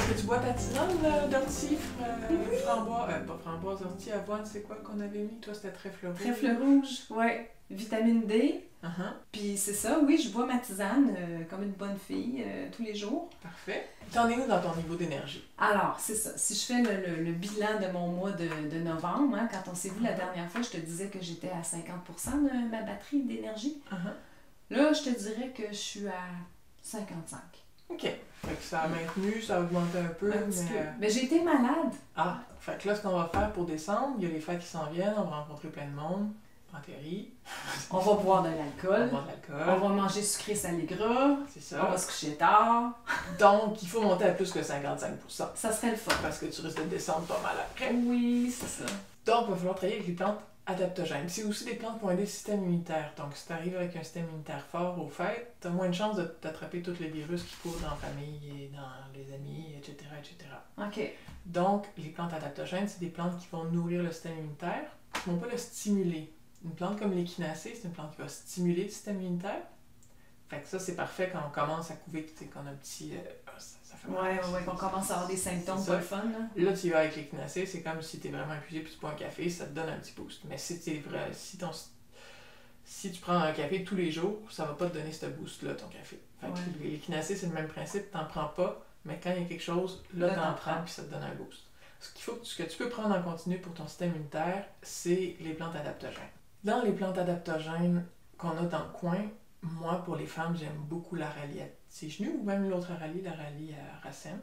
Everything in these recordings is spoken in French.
Est-ce que tu bois ta tisane d'ortie, framboise, pas framboise, ortie, avoine, c'est quoi qu'on avait mis? Toi, c'était trèfle rouge. Trèfle rouge, ouais. Vitamine D. Puis c'est ça, oui, je bois ma tisane comme une bonne fille tous les jours. Parfait. T'en es où dans ton niveau d'énergie? Alors, c'est ça. Si je fais le bilan de mon mois de novembre, hein, quand on s'est vu la dernière fois, je te disais que j'étais à 50% de ma batterie d'énergie. Là, je te dirais que je suis à 55. OK. Fait que ça a maintenu, ça a augmenté un peu. Mais j'ai été malade. Ah, fait que là, ce qu'on va faire pour décembre, il y a les fêtes qui s'en viennent, on va rencontrer plein de monde. En théorie. On va boire de l'alcool. On va manger sucré, salé, gras. C'est ça. On va se coucher tard. Donc, il faut monter à plus que 55%. Ça serait le fun. Parce que tu risques de descendre pas mal après. Oui, c'est ça. Donc, il va falloir travailler avec les plantes adaptogènes. C'est aussi des plantes qui vont aider le système immunitaire. Donc, si tu arrives avec un système immunitaire fort aux fêtes, tu as moins de chances de t'attraper tous les virus qui courent dans la famille et dans les amis, etc., etc. OK. Donc, les plantes adaptogènes, c'est des plantes qui vont nourrir le système immunitaire, qui ne vont pas le stimuler. Une plante comme l'échinacée, c'est une plante qui va stimuler le système immunitaire. Fait que ça, c'est parfait quand on commence à couver, tu sais, qu'on a un petit... ça fait mal. Ouais, qu'on commence à avoir des symptômes pas le fun, là. Là, tu y vas avec l'échinacée, c'est comme si t'es vraiment épuisé puis tu bois un café, ça te donne un petit boost. Mais si t'es vrai, si tu prends un café tous les jours, ça va pas te donner ce boost-là, ton café. Fait que l'échinacée, c'est le même principe, t'en prends pas, mais quand il y a quelque chose, là t'en prends puis ça te donne un boost. Ce que tu peux prendre en continu pour ton système immunitaire, c'est les plantes adaptogènes. Dans les plantes adaptogènes qu'on a dans le coin, moi, pour les femmes, j'aime beaucoup l'aralie à tes genoux, ou même l'autre aralie, l'aralie à racine.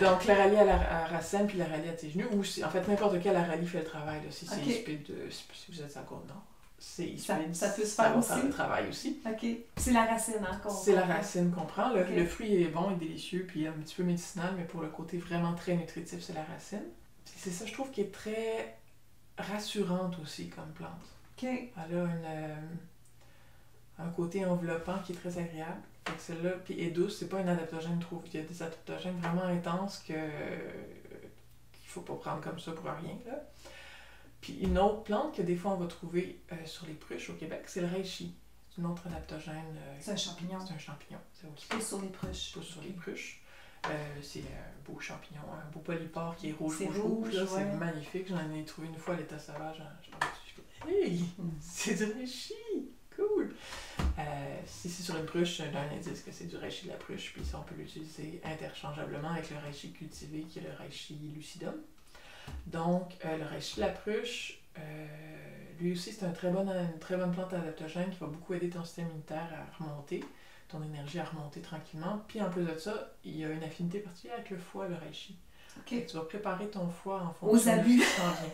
Donc, l'aralie à racine puis l'aralie à tes genoux, ou en fait, n'importe quel aralie fait le travail. Là, si c'est ispide, si vous êtes à Côte-Nord, c'est ispide, ça peut se faire aussi. Ça va faire le travail aussi. OK. C'est la racine, hein, c'est la racine qu'on prend. Le fruit est bon et délicieux, puis un petit peu médicinal, mais pour le côté vraiment très nutritif, c'est la racine. Puis c'est ça, je trouve, qui est très rassurante aussi comme plante. OK. Elle a un côté enveloppant qui est très agréable. Fait que celle-là, puis est douce, c'est pas un adaptogène trop... Il y a des adaptogènes vraiment intenses qu'il faut pas prendre comme ça pour rien, là. Puis une autre plante que des fois on va trouver sur les pruches au Québec, c'est le reishi. C'est une autre adaptogène. C'est un champignon. C'est un champignon. Qui pousse sur les pruches. Pousse sur les pruches. C'est un beau champignon, un beau polypore qui est rouge. C'est magnifique. J'en ai trouvé une fois à l'état sauvage. Hey! C'est du reishi! Cool! Si c'est sur une pruche, j'ai un indice que c'est du reishi de la pruche, puis ça, on peut l'utiliser interchangeablement avec le reishi cultivé, qui est le reishi lucidum. Donc, le reishi de la pruche, lui aussi, c'est une très bonne plante adaptogène qui va beaucoup aider ton système immunitaire à remonter, ton énergie à remonter tranquillement. Puis en plus de ça, il y a une affinité particulière avec le foie, le reishi. Okay. Tu vas préparer ton foie en fonction de ce qui s'en vient.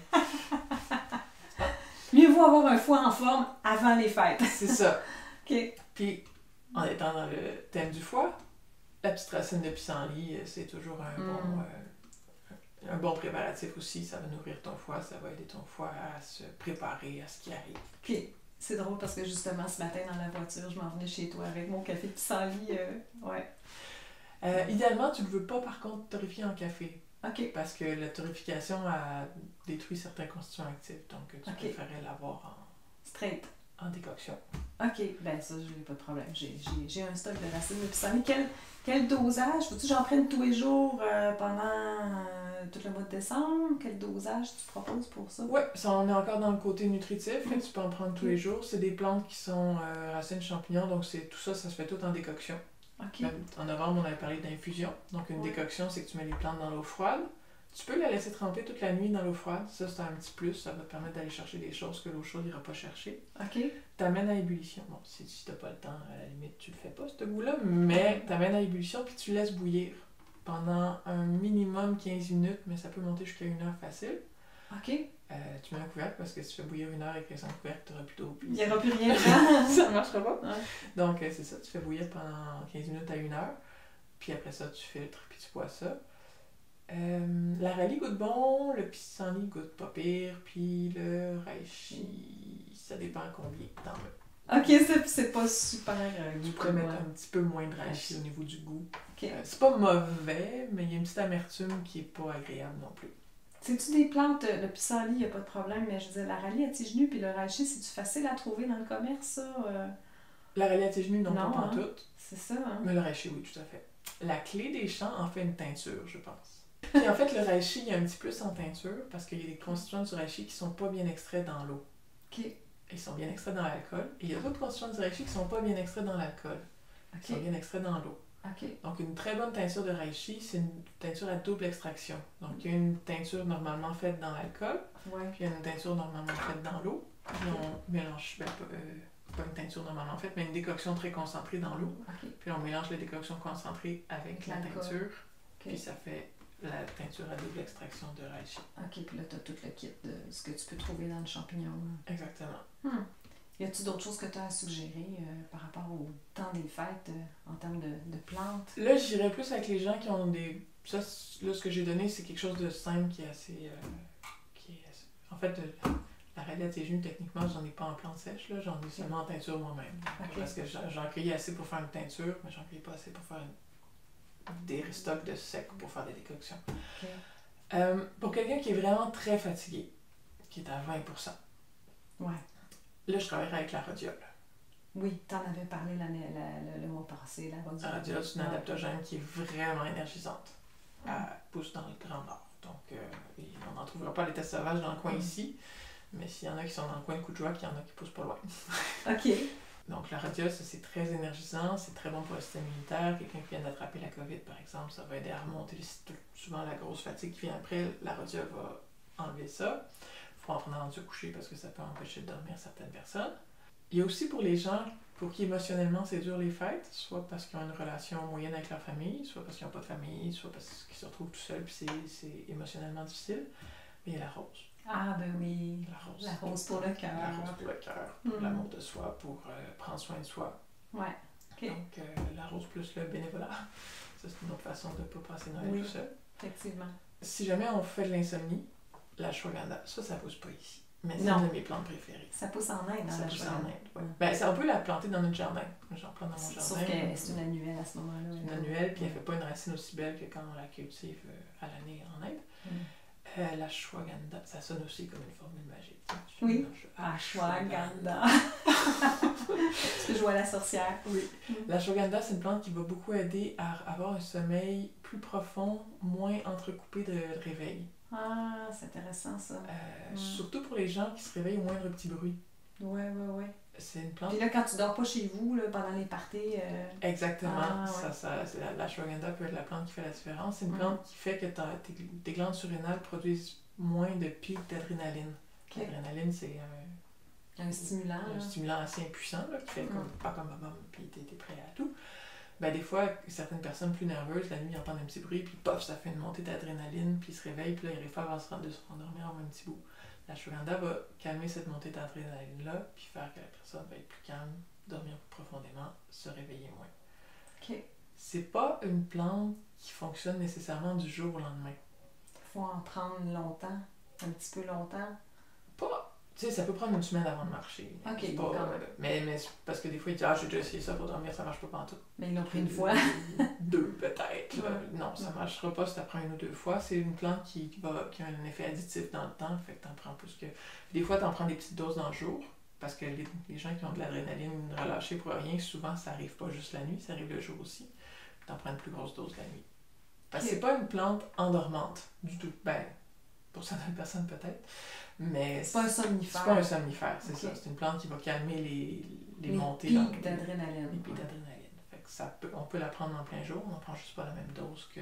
Mieux vaut avoir un foie en forme avant les fêtes. C'est ça. OK. Puis, en étant dans le thème du foie, la petite racine de pissenlit, c'est toujours un bon préparatif aussi. Ça va nourrir ton foie, ça va aider ton foie à se préparer à ce qui arrive. OK. C'est drôle parce que justement, ce matin, dans la voiture, je m'en venais chez toi avec mon café de pissenlit. Idéalement, tu ne veux pas, par contre, torréfier en café. OK. Parce que la torréfication a détruit certains constituants actifs. Donc, tu préférais l'avoir en... Straight. En décoction. OK. Ben ça, je n'ai pas de problème. J'ai un stock de racines de pissenlit. Quel dosage? Faut-tu que j'en prenne tous les jours pendant tout le mois de décembre? Quel dosage tu proposes pour ça? Oui, on est encore dans le côté nutritif. Là, tu peux en prendre tous les jours. C'est des plantes qui sont racines champignons. Donc, tout ça se fait tout en décoction. Okay. En novembre, on avait parlé d'infusion. Donc, une décoction, c'est que tu mets les plantes dans l'eau froide. Tu peux la laisser tremper toute la nuit dans l'eau froide. Ça, c'est un petit plus. Ça va te permettre d'aller chercher des choses que l'eau chaude n'ira pas chercher. OK. T'amènes à ébullition. Bon, si tu n'as pas le temps, à la limite, tu le fais pas, ce goût-là. Mais t'amènes à ébullition, puis tu laisses bouillir pendant un minimum 15 minutes, mais ça peut monter jusqu'à 1 heure facile. OK. Tu mets un couvercle parce que si tu fais bouillir 1 heure avec un couvercle, tu n'auras plus d'eau. Il n'y aura plus rien dedans. Ça ne marchera pas. Ouais. Donc, c'est ça. Tu fais bouillir pendant 15 minutes à 1 heure. Puis après ça, tu filtres, puis tu bois ça. L'aralie goûte bon, le pissenlit goûte pas pire, puis le reishi, ça dépend combien t'en mets. OK, c'est pas super tu pourrais mettre un petit peu moins de reishi au niveau du goût. Okay. C'est pas mauvais, mais il y a une petite amertume qui est pas agréable non plus. C'est-tu des plantes, le pissenlit, il n'y a pas de problème, mais je veux dire, l'aralie à tes genoux puis le reishi, c'est-tu facile à trouver dans le commerce, ça? L'aralie à tes genoux, non, pas hein? toutes. C'est ça, hein? Mais le reishi, oui, tout à fait. La clé des champs en fait une teinture, je pense. Puis en fait, le reishi, il y a un petit plus en teinture parce qu'il y a des constituants du reishi qui sont pas bien extraits dans l'eau. OK. Ils sont bien extraits dans l'alcool. Et il y a d'autres constituants du reishi qui sont pas bien extraits dans l'alcool. OK. Qui sont bien extraits dans l'eau. OK. Donc, une très bonne teinture de reishi, c'est une teinture à double extraction. Donc, il y a une teinture normalement faite dans l'alcool, Ouais. puis il y a une teinture normalement faite dans l'eau. Puis on mélange, pas une teinture normalement faite, mais une décoction très concentrée dans l'eau. OK. Puis on mélange la décoction concentrée avec la L'alcool. teinture. OK. Puis ça fait la teinture à double extraction de reishi. OK, puis là, tu as tout le kit de ce que tu peux trouver dans le champignon. Exactement. Y a-t-il d'autres choses que tu as à suggérer par rapport au temps des fêtes en termes de plantes? Là, j'irais plus avec les gens qui ont des... Ça, là, ce que j'ai donné, c'est quelque chose de simple qui est assez... En fait, la radiate et genoux, techniquement, j'en ai pas en plante sèche, là. J'en ai seulement en teinture moi-même. OK. Parce que j'en cueillais assez pour faire une teinture, mais j'en cueillais pas assez pour faire des stocks de sec pour faire des décoctions. OK. Pour quelqu'un qui est vraiment très fatigué, qui est à 20%, Ouais. là, je travaillerai avec la rhodiole. Oui, tu en avais parlé le mois passé, la rhodiole. La rhodiole, c'est une adaptogène qui est vraiment énergisante. Elle pousse dans le Grand Nord. Donc, on n'en trouvera pas à l'état sauvage dans le coin ici, mais s'il y en a qui sont dans le coin de Coudjoac, il y en a qui poussent pas loin. OK. Donc, la rhodiole, ça, c'est très énergisant, c'est très bon pour le système immunitaire. Quelqu'un qui vient d'attraper la COVID, par exemple, ça va aider à remonter souvent la grosse fatigue qui vient après. La rhodiole va enlever ça. Il faut en prendre avant de se coucher parce que ça peut empêcher de dormir certaines personnes. Il y a aussi pour les gens pour qui émotionnellement c'est dur les fêtes, soit parce qu'ils ont une relation moyenne avec leur famille, soit parce qu'ils n'ont pas de famille, soit parce qu'ils se retrouvent tout seuls puis c'est émotionnellement difficile. Mais il y a la rose. Ah, ben oui. La rose pour le cœur. La rose pour le cœur, pour l'amour de soi, pour prendre soin de soi. Ouais. OK. Donc, la rose plus le bénévolat. Ça, c'est une autre façon de ne pas passer Noël tout seul. Effectivement. Si jamais on fait de l'insomnie, la ashwagandha, ça pousse pas ici. Mais c'est Non. une de mes plantes préférées. Ça pousse en Inde, dans Ça la pousse en ashwagandha. Inde, ouais. Ben, on peut la planter dans notre jardin. J'en plante dans mon jardin. Sauf que c'est une annuelle à ce moment-là. C'est une annuelle, puis elle fait pas une racine aussi belle que quand on la cultive à l'année en Inde. L'ashwagandha, ça sonne aussi comme une formule magique. Oui. Ashwagandha. Est-ce que je vois la sorcière? Oui. L'ashwagandha, c'est une plante qui va beaucoup aider à avoir un sommeil plus profond, moins entrecoupé de réveil. Ah, c'est intéressant ça. Surtout pour les gens qui se réveillent au moindre petit bruit. Ouais. C'est une plante. Puis là, quand tu dors pas chez vous, là, pendant les parties. Exactement. Ouais. L'ashwagandha peut être la plante qui fait la différence. C'est une plante qui fait que tes glandes surrénales produisent moins de pics d'adrénaline. Okay. L'adrénaline, c'est un stimulant. Un stimulant assez impuissant là, qui fait pas comme maman, puis t'es prêt à tout. Ben, des fois, certaines personnes plus nerveuses, la nuit, ils entendent un petit bruit, puis pof, ça fait une montée d'adrénaline, puis ils se réveillent, puis là, ils arrivent à se rendormir en un petit bout. L'ashwagandha va calmer cette montée d'adrénaline-là, puis faire que la personne va être plus calme, dormir plus profondément, se réveiller moins. OK. C'est pas une plante qui fonctionne nécessairement du jour au lendemain. Faut en prendre longtemps, un petit peu longtemps. Pas... Tu sais, ça peut prendre une semaine avant de marcher. OK, pas, mais parce que des fois, ils disent « Ah, j'ai déjà essayé ça pour dormir, ça marche pas pantoute. » Mais ils l'ont pris une fois. 2 peut-être. Non, ça marchera pas si tu apprends 1 ou 2 fois. C'est une plante qui a un effet additif dans le temps, fait que t'en prends plus que... Des fois, t'en prends des petites doses dans le jour, parce que les gens qui ont de l'adrénaline relâchée pour rien, souvent, ça arrive pas juste la nuit, ça arrive le jour aussi. T'en prends une plus grosse dose la nuit. Parce que c'est pas une plante endormante du tout. Ben, pour certaines personnes peut-être. Mais c'est pas un somnifère. C'est pas un somnifère, c'est ça. C'est une plante qui va calmer les montées pics d'adrénaline. Les pics d'adrénaline. Fait que on peut la prendre en plein jour, on n'en prend juste pas la même dose que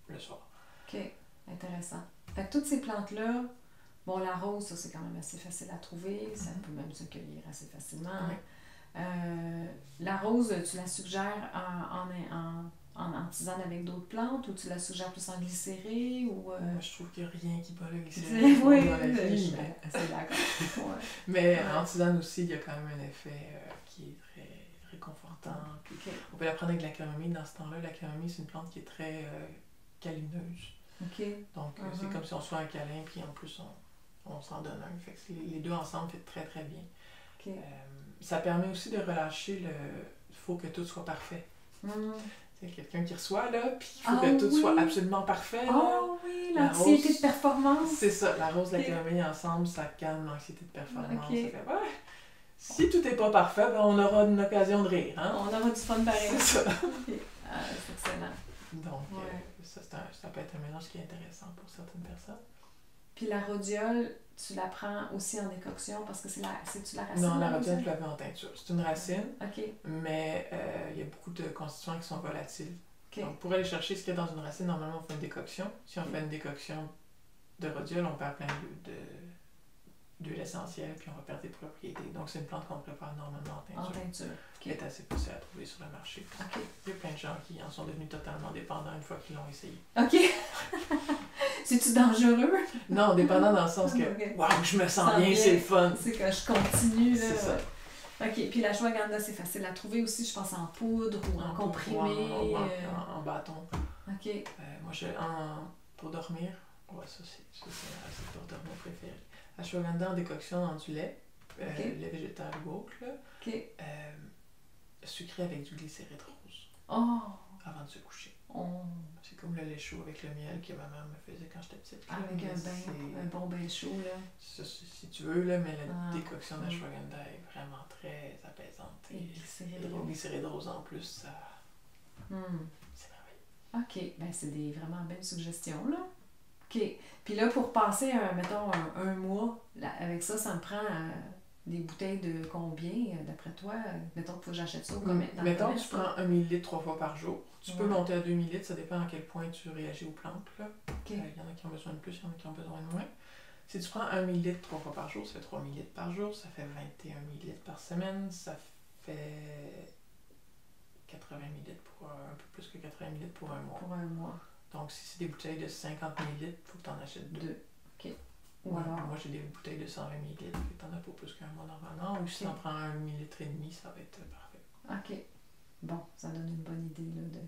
le soir. OK, intéressant. Fait que toutes ces plantes-là, bon, la rose, ça c'est quand même assez facile à trouver, ça peut même se cueillir assez facilement. La rose, tu la suggères en tisane avec d'autres plantes ou tu la suggères plus en glycérée ou je trouve qu'il n'y a rien qui bat le glycérée dans la vie. C'est d'accord. Mais en tisane aussi, il y a quand même un effet qui est très réconfortant. Puis on peut la prendre avec de la camomille dans ce temps-là. La camomille, c'est une plante qui est très câlineuse. Donc c'est comme si on se fait un câlin puis en plus on s'en donne un. Fait que les deux ensemble fait très très bien. Ça permet aussi de relâcher il faut que tout soit parfait. C'est quelqu'un qui reçoit, là, puis il faut que tout soit absolument parfait. Oh oui, l'anxiété de performance. C'est ça, la rose et la camomille ensemble, ça calme l'anxiété de performance. Ça fait, si tout n'est pas parfait, ben on aura une occasion de rire. Hein? On aura du fun pareil. C'est ça. C'est excellent. Donc, ça peut être un mélange qui est intéressant pour certaines personnes. Puis la rhodiole, tu la prends aussi en décoction parce que c'est-tu la racine? Non, la rhodiole, tu la fais en teinture. C'est une racine, okay. Mais il y a beaucoup de constituants qui sont volatiles. Okay. Donc, pour aller chercher ce qu'il y a dans une racine, normalement, on fait une décoction. Si on fait une décoction de rhodiole, on perd plein d'huile essentielle, puis on va perdre des propriétés. Donc, c'est une plante qu'on prépare normalement en teinture. En teinture. Qui est assez facile à trouver sur le marché. Okay. Il y a plein de gens qui en sont devenus totalement dépendants une fois qu'ils l'ont essayé. OK. C'est-tu dangereux? Non, dépendant dans le sens que, waouh, je me sens bien, c'est le fun. C'est que je continue, là. C'est ça. OK. Puis l'ashwagandha, c'est facile à trouver aussi, je pense, en poudre ou en comprimé. En bâton. OK. Moi, pour dormir, ça c'est pour dormir préféré. Ashwagandha en décoction dans du lait, lait végétal ou autre, là. OK. Sucré avec du glycéride rose. Oh! Avant de se coucher. Oh. C'est comme le lait chaud avec le miel que ma mère me faisait quand j'étais petite. Avec un bon bain chaud, là. Ça, si tu veux, là, mais la décoction d'ashwagandha est vraiment très apaisante. Et glycéride rose en plus, ça... C'est merveilleux. OK. Ben, c'est des vraiment belles suggestions, là. OK. Puis là, pour passer, mettons, un mois, là, avec ça, ça me prend... des bouteilles de combien, d'après toi? Mettons qu'il faut que j'achète ça au commerce. Mettons que tu prends 1 millilitre 3 fois par jour. Tu peux monter à 2 millilitres, ça dépend à quel point tu réagis aux plantes. Il y en a qui ont besoin de plus, il y en a qui ont besoin de moins. Si tu prends 1 millilitre 3 fois par jour, ça fait 3 millilitres par jour, ça fait 21 millilitres par semaine, ça fait 80 millilitres pour un peu plus que 80 millilitres pour un mois. Pour un mois. Donc si c'est des bouteilles de 50 millilitres, il faut que tu en achètes 2. OK. Ou alors, moi j'ai des bouteilles de 120 ml, tu en as pour plus qu'un mois normalement. Ou si tu en prends 1,5 millilitre, ça va être parfait. OK. Bon, ça donne une bonne idée là, de.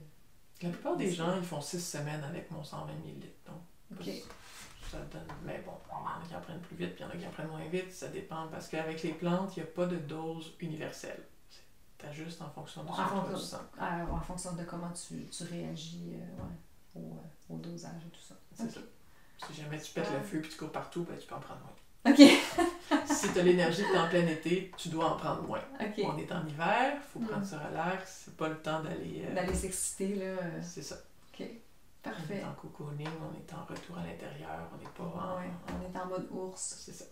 La plupart des gens, ils font 6 semaines avec mon 120 ml. Donc, OK. Ça donne. Mais bon, il y en a qui en prennent plus vite, puis il y en a qui en prennent moins vite, ça dépend. Parce qu'avec les plantes, il n'y a pas de dose universelle. Tu ajustes en fonction de ce que tu sens. En fonction de comment tu réagis au dosage et tout ça. C'est ça. Si jamais tu pètes le feu et tu cours partout, ben, tu peux en prendre moins. OK. Si tu as l'énergie que tu es en plein été, tu dois en prendre moins. Okay. On est en hiver, il faut prendre ça relax, c'est pas le temps d'aller... D'aller s'exciter, là. C'est ça. OK. Parfait. On est en cocooning, on est en retour à l'intérieur, on n'est pas en... on est en mode ours. C'est ça.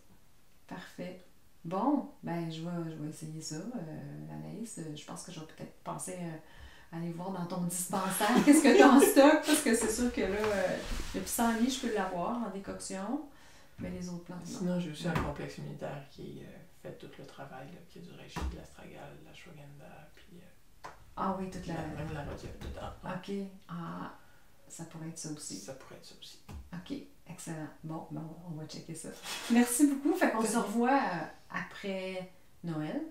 Parfait. Bon, ben je vais essayer ça, Anaïs. Je pense que je vais peut-être penser à aller voir dans ton dispensaire qu'est-ce que tu as en stock, parce que c'est sûr que là, le pissenlit, je peux l'avoir en décoction, mais les autres plantes, non. Sinon, j'ai aussi un complexe immunitaire qui fait tout le travail, là, qui a du reishi, de l'astragale, de l'ashwagandha, puis... Ah oui, toute la... Même la rhodiole dedans. OK. Ah, ça pourrait être ça aussi. Ça pourrait être ça aussi. OK. Excellent. Bon, ben, on va checker ça. Merci beaucoup. Fait qu'on se revoit après Noël,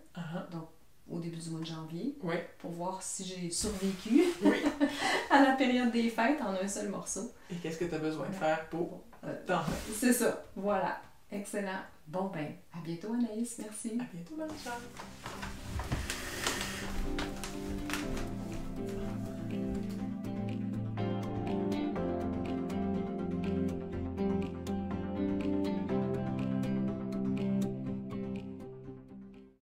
donc au début du mois de janvier, pour voir si j'ai survécu à la période des fêtes en un seul morceau. Et qu'est-ce que tu as besoin de faire pour t'en faire? C'est ça. Voilà. Excellent. Bon, ben, à bientôt, Anaïs. Merci. À bientôt, Marie-Charles.